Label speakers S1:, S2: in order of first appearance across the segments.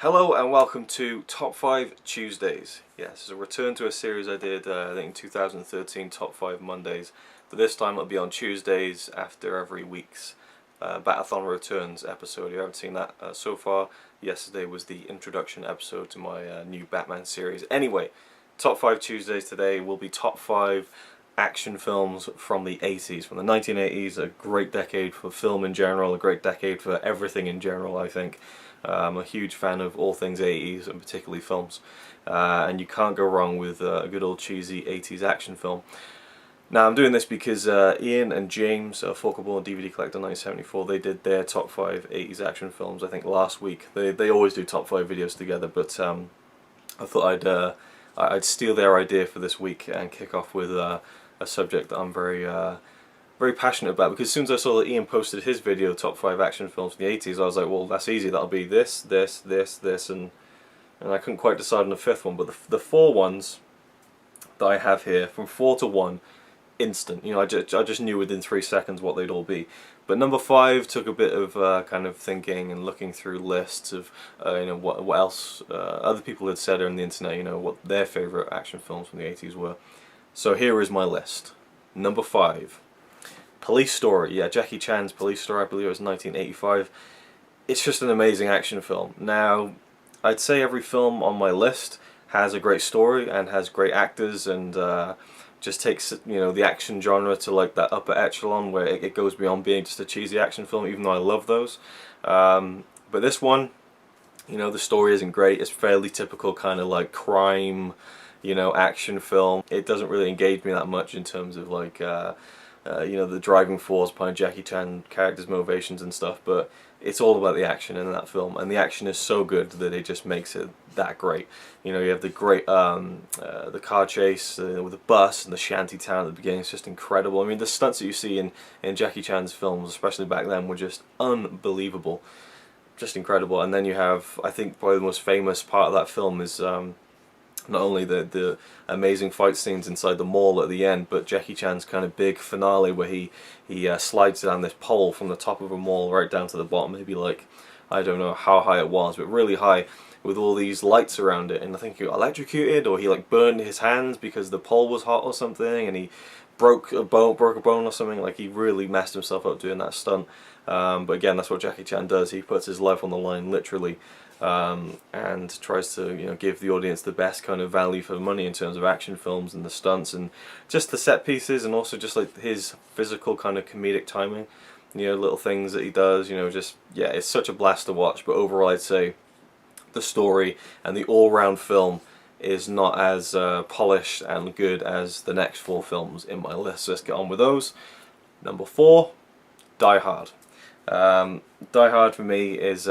S1: Hello and welcome to Top 5 Tuesdays. Yes, it's a return to a series I did I think in 2013, Top 5 Mondays. But this time it'll be on Tuesdays after every week's Battathon Returns episode. If you haven't seen that so far, yesterday was the introduction episode to my new Batman series. Anyway, Top 5 Tuesdays today will be Top 5 action films from the 80s, from the 1980s, a great decade for film in general, a great decade for everything in general, I think. I'm a huge fan of all things 80s and particularly films, and you can't go wrong with a good old cheesy 80s action film. Now I'm doing this because Ian and James, Forkable and DVD Collector 1974, they did their top 5 80s action films I think last week. They always do top 5 videos together, but I thought I'd steal their idea for this week and kick off with a subject that I'm very passionate about, because as soon as I saw that Ian posted his video, top 5 action films from the 80s, I was like, well, that's easy, that'll be this, and I couldn't quite decide on the fifth one, but the four ones that I have here, from 4 to 1, instant, I just knew within 3 seconds what they'd all be. But number 5 took a bit of kind of thinking and looking through lists of what else other people had said on the internet, what their favourite action films from the 80s were. So here is my list. Number 5. Police Story, yeah, Jackie Chan's Police Story, I believe it was 1985. It's just an amazing action film. Now, I'd say every film on my list has a great story and has great actors and just takes the action genre to like that upper echelon where it goes beyond being just a cheesy action film, even though I love those. But this one, the story isn't great. It's fairly typical kind of like crime, action film. It doesn't really engage me that much in terms of like the driving force behind Jackie Chan characters' motivations and stuff, but it's all about the action in that film, and the action is so good that it just makes it that great. You have the great the car chase with the bus and the shanty town at the beginning. It's just incredible. I mean, the stunts that you see in Jackie Chan's films, especially back then, were just unbelievable, just incredible. And then you have, I think, probably the most famous part of that film is not only the amazing fight scenes inside the mall at the end, but Jackie Chan's kind of big finale where he slides down this pole from the top of a mall right down to the bottom, maybe like, I don't know how high it was, but really high, with all these lights around it, and I think he got electrocuted, or he like burned his hands because the pole was hot or something, and he broke a bone or something. Like, he really messed himself up doing that stunt. But again, that's what Jackie Chan does. He puts his life on the line, literally, and tries to give the audience the best kind of value for money in terms of action films and the stunts and just the set pieces, and also just like his physical kind of comedic timing, little things that he does, yeah, it's such a blast to watch. But overall, I'd say the story and the all-round film is not as polished and good as the next 4 films in my list. So let's get on with those. Number 4, Die Hard. Die Hard for me is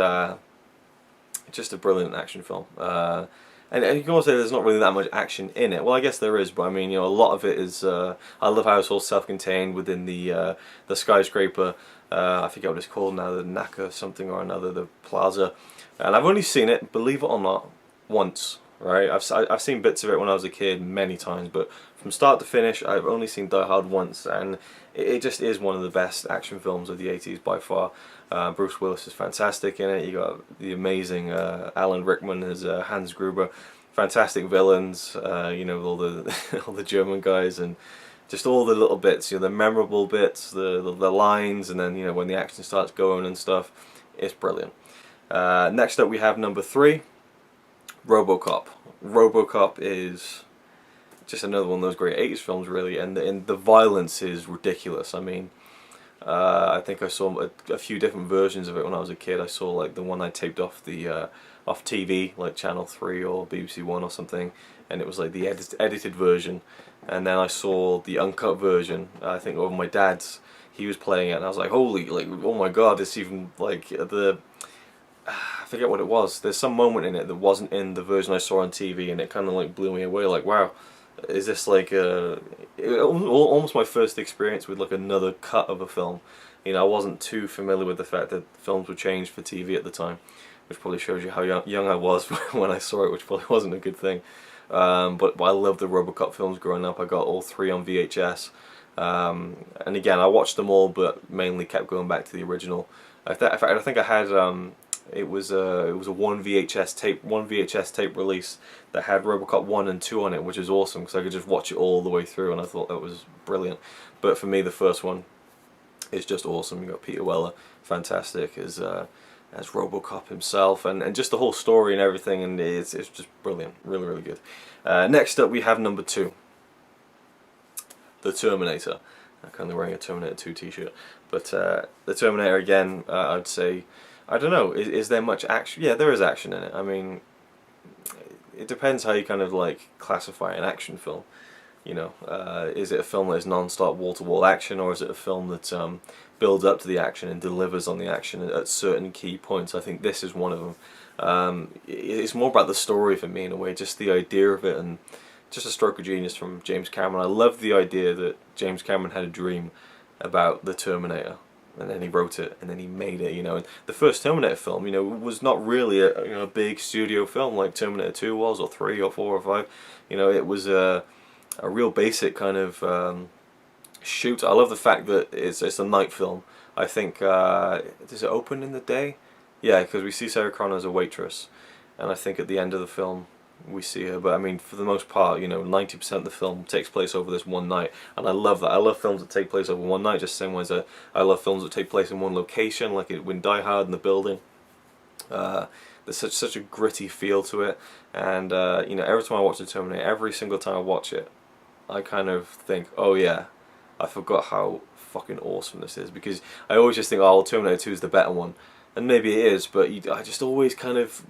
S1: just a brilliant action film, and you can also say there's not really that much action in it. Well, I guess there is, but I mean, a lot of it is. I love how it's all self-contained within the skyscraper. I forget what it's called now, the Naka something or another, the plaza. And I've only seen it, believe it or not, once. Right? I've seen bits of it when I was a kid many times, but from start to finish, I've only seen Die Hard once, and it just is one of the best action films of the 80s by far. Bruce Willis is fantastic in it. You got the amazing Alan Rickman as Hans Gruber, fantastic villains. All the all the German guys, and just all the little bits, the memorable bits, the lines, and then when the action starts going and stuff, it's brilliant. Next up, we have number 3. Robocop. Robocop is just another one of those great 80s films, really, and the violence is ridiculous. I mean, I think I saw a few different versions of it when I was a kid. I saw like the one I taped off the off TV, like Channel 3 or BBC One or something, and it was like the edited version. And then I saw the uncut version, I think over my dad's. He was playing it, and I was like, holy, like, oh my god, it's even like I forget what it was. There's some moment in it that wasn't in the version I saw on TV, and it kind of like blew me away. Like, wow, is this like almost my first experience with like another cut of a film? I wasn't too familiar with the fact that films were changed for TV at the time, which probably shows you how young I was when I saw it, which probably wasn't a good thing. But I loved the Robocop films growing up. I got all 3 on VHS, and again, I watched them all, but mainly kept going back to the original. In fact, I think I had It was a one VHS tape release that had Robocop 1 and 2 on it, which is awesome because I could just watch it all the way through, and I thought that was brilliant. But for me, the first one is just awesome. You got Peter Weller, fantastic as Robocop himself, and just the whole story and everything, and it's just brilliant, really, really good. Next up, we have number 2, The Terminator. I'm currently wearing a Terminator 2 t-shirt, but The Terminator again, I'd say, I don't know, is there much action? Yeah, there is action in it. I mean, it depends how you kind of like classify an action film. You know, is it a film that is non-stop wall-to-wall action, or is it a film that builds up to the action and delivers on the action at certain key points? I think this is one of them. It's more about the story for me in a way, just the idea of it, and just a stroke of genius from James Cameron. I love the idea that James Cameron had a dream about the Terminator, and then he wrote it, and then he made it. You know, and the first Terminator film, you know, was not really a big studio film like Terminator 2 was, or 3, or 4, or 5. You know, it was a real basic kind of shoot. I love the fact that it's a night film. I think does it open in the day? Yeah, because we see Sarah Connor as a waitress, and I think at the end of the film we see her. But I mean, for the most part, you know, 90% of the film takes place over this one night, and I love that. I love films that take place over one night, just the same way as I love films that take place in one location, like when Die Hard in the building. There's such a gritty feel to it, and you know, every time I watch the Terminator, every single time I watch it, I kind of think, oh yeah, I forgot how fucking awesome this is, because I always just think, oh, Terminator 2 is the better one, and maybe it is, but I just always kind of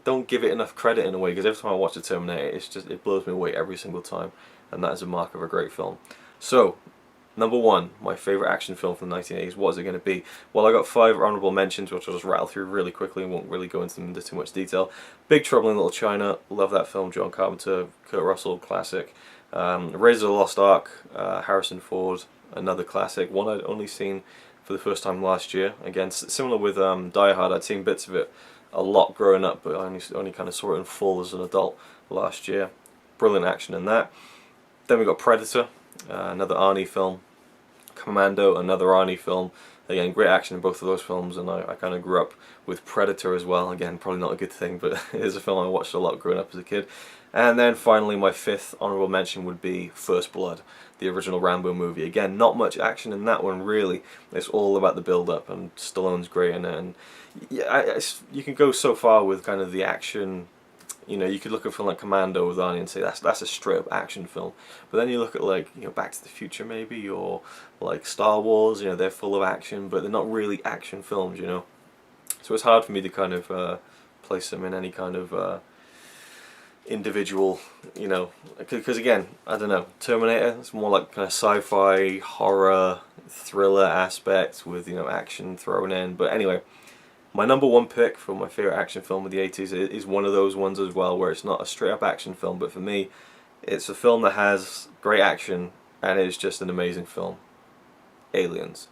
S1: don't give it enough credit in a way, because every time I watch the Terminator, it blows me away every single time, and that is a mark of a great film. So, number 1, my favourite action film from the 1980s, what is it going to be? Well, I got 5 honourable mentions, which I'll just rattle through really quickly and won't really go into them into too much detail. Big Trouble in Little China, love that film, John Carpenter, Kurt Russell, classic. Raiders of the Lost Ark, Harrison Ford, another classic, one I'd only seen for the first time last year. Again, similar with Die Hard, I'd seen bits of it a lot growing up, but I only kind of saw it in full as an adult last year. Brilliant action in that. Then we got Predator, another Arnie film. Commando, another Arnie film. Again, great action in both of those films, and I kind of grew up with Predator as well. Again, probably not a good thing, but it is a film I watched a lot growing up as a kid. And then finally, my 5th honourable mention would be First Blood, the original Rambo movie. Again, not much action in that one, really. It's all about the build-up, and Stallone's great in it. And yeah, you can go so far with kind of the action. You know, you could look at a film like Commando with Arnie and say that's a straight-up action film. But then you look at, like, you know, Back to the Future maybe, or like Star Wars. You know, they're full of action, but they're not really action films. You know, so it's hard for me to kind of place them in any kind of individual. You know, because again, I don't know. Terminator, it's more like kind of sci-fi, horror, thriller aspect with, you know, action thrown in. But anyway. My number 1 pick for my favourite action film of the 80s is one of those ones as well, where it's not a straight up action film, but for me it's a film that has great action and it's just an amazing film. Aliens.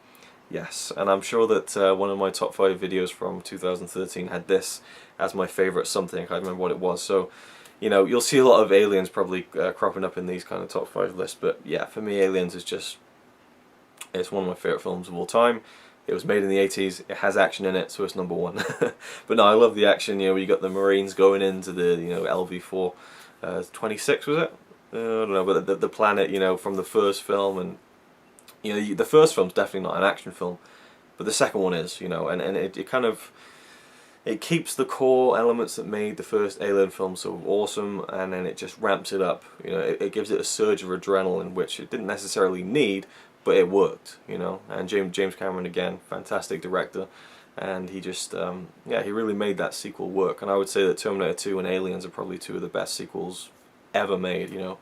S1: Yes, and I'm sure that one of my top 5 videos from 2013 had this as my favourite something. I can't remember what it was, so you know, you'll see a lot of Aliens probably cropping up in these kind of top 5 lists, but yeah, for me Aliens is just, it's one of my favourite films of all time. It was made in the 80s, it has action in it, so it's number 1. But no, I love the action. You know, you got the Marines going into the, you know, LV-4, 26 was it? I don't know, but the planet, you know, from the first film, and you know, the first film's definitely not an action film, but the second one is, you know, and it kind of, it keeps the core elements that made the first Alien film so awesome, and then it just ramps it up. You know, it gives it a surge of adrenaline, which it didn't necessarily need, but it worked, you know. And James Cameron, again, fantastic director, and he just, yeah, he really made that sequel work. And I would say that Terminator 2 and Aliens are probably 2 of the best sequels ever made, you know.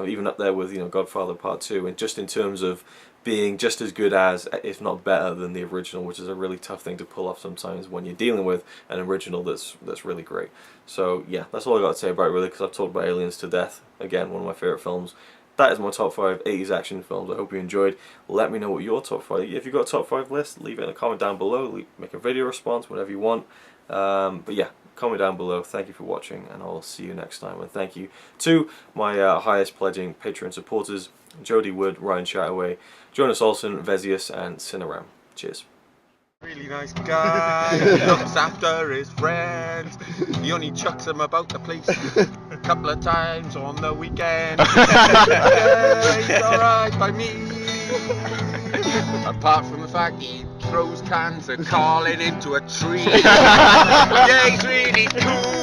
S1: Even up there with, you know, Godfather Part 2, and just in terms of being just as good as, if not better than the original, which is a really tough thing to pull off sometimes when you're dealing with an original that's really great. So yeah, that's all I got to say about it really, because I've talked about Aliens to death. Again, one of my favourite films. That is my top 5 80s action films. I hope you enjoyed. Let me know what your top 5. If you've got a top 5 list, leave it in a comment down below. Make a video response, whatever you want. But yeah, comment down below. Thank you for watching, and I'll see you next time. And thank you to my highest pledging Patreon supporters: Jody Wood, Ryan Chataway, Jonas Olson, Vezius, and Cineram. Cheers.
S2: really nice guy. He looks after his friends. He only chucks them about the place a couple of times on the weekend. Yeah, he's alright by me. Apart from the fact he throws cans of Carlin into a tree. Yeah, he's really cool.